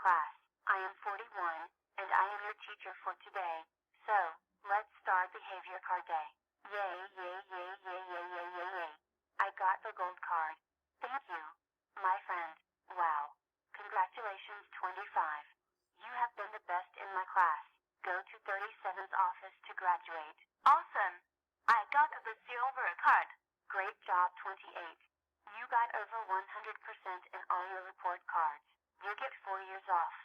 class. I am 41, and I am your teacher for today. So, let's start behavior card day. Yay, yay, yay, yay, yay, yay, yay, yay. I got the gold card. Thank you, my friend. Wow. Congratulations, 25. You have been the best in my class. Go to 37's office to graduate. Awesome. I got the silver card. Great job, 28. You got over 100% in all your report cards. You get 4 years off.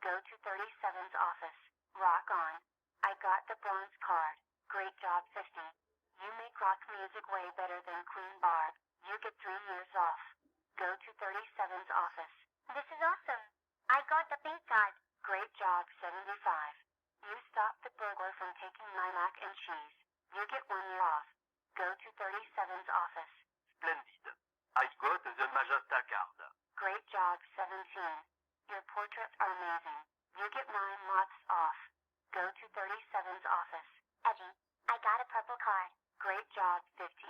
Go to 37's office. Rock on. I got the bronze card. Great job, 50. You make rock music way better than Queen Barb. You get 3 years off. Go to 37's office. This is awesome. I got the pink card. Great job, 75. You stopped the burglar from taking my mac and cheese. You get 1 year off. Go to 37's office. Splendid. I got the magenta card. Great job, 17. Your portraits are amazing. You get 9 months off. Go to 37's office. Edgy. I got a purple card. Great job, 58.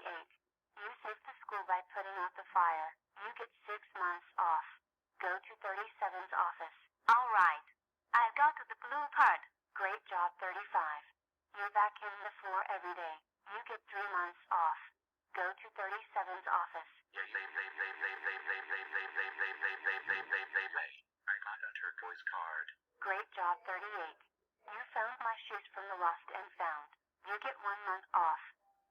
You saved the school by putting out the fire. You get 6 months off. Go to 37's office. All right. I got the blue card. Great job, 35. You vacuum the floor every day. You get 3 months off. Go to 37's office. I got a turquoise card. Great job, 38. You found my shoes from the lost and found. You get 1 month off.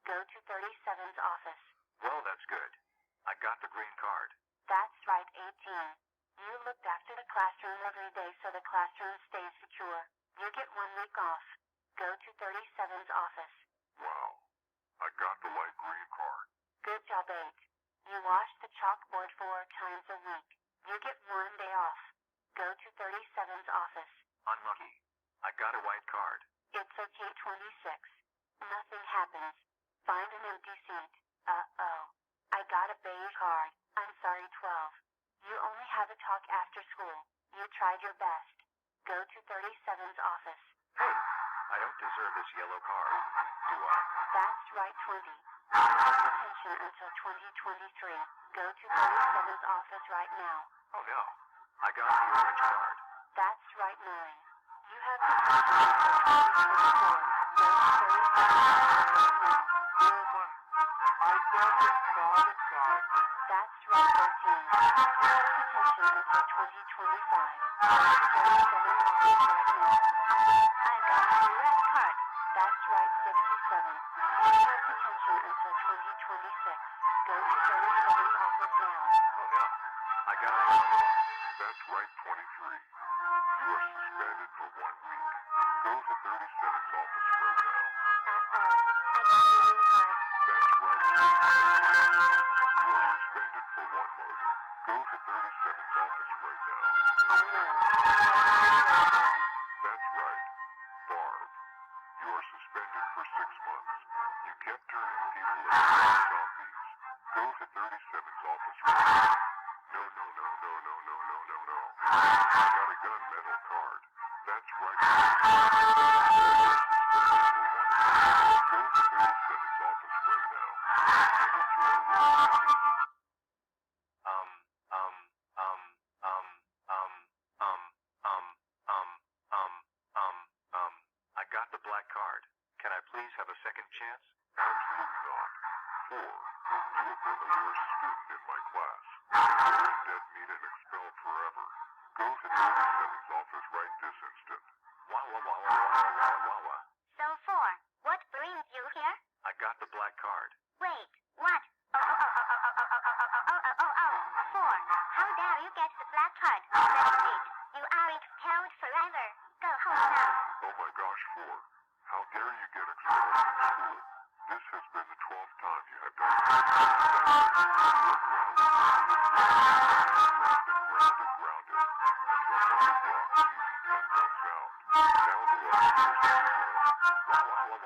Go to 37's office. Well, that's good. I got the green card. That's right, 18. You looked after the classroom every day so the classroom stays secure. You get 1 week off. Go to 37's office. Wow. I got the light green card. Good job, 8. You wash the chalkboard 4 times a week. You get 1 day off. Go to 37's office. Unlucky. I got a white card. It's okay, 26. Nothing happens. Find an empty seat. Uh-oh. I got a beige card. I'm sorry, 12. You only have a talk after school. You tried your best. Go to 37's office. Hey, I don't deserve this yellow card, do I? That's right, 20. Detention until 2023. Go to 37's office right now. Oh no. I got the orange card. That's right, 9. You have detention until 2024. Go to 37's office right now. Woman, I got the card card. That's right, 13. You have detention until 2025. Go to 37's office right now. I got the red card. That's right, 67. You have detention until 2026. Go to 37's office now. Oh no. I got a brown card. That's right, 23. You are suspended for 1 week. Go to 37's office right now. Uh-oh. I got a blue card. That's right, 23. You are suspended for 1 month. Go to 37's office right now. Oh no. That's right. Barb, you are suspended for 6 months. You kept turning people into zombies. Go to 37's office right now. No. I got a gunmetal card. That's right. You are suspended for 1 month. Go to 37's office right now. I got the black card. Can I please have a second chance? Absolutely not. 4. You have been the worst student in my class. You're in dead meat and expelled forever. Go to 37's office right this instant. Wawa. So 4. What brings you here? I got the black card. Wait. What? Oh. 4. How dare you get the black card? That's it. You are expelled forever. Go home now. Oh my gosh, 4. How dare you get expelled from school? This has been the 12th time you have done this. Grounded. Until Mother Block Season 10 comes out. Now the last person. Wawa.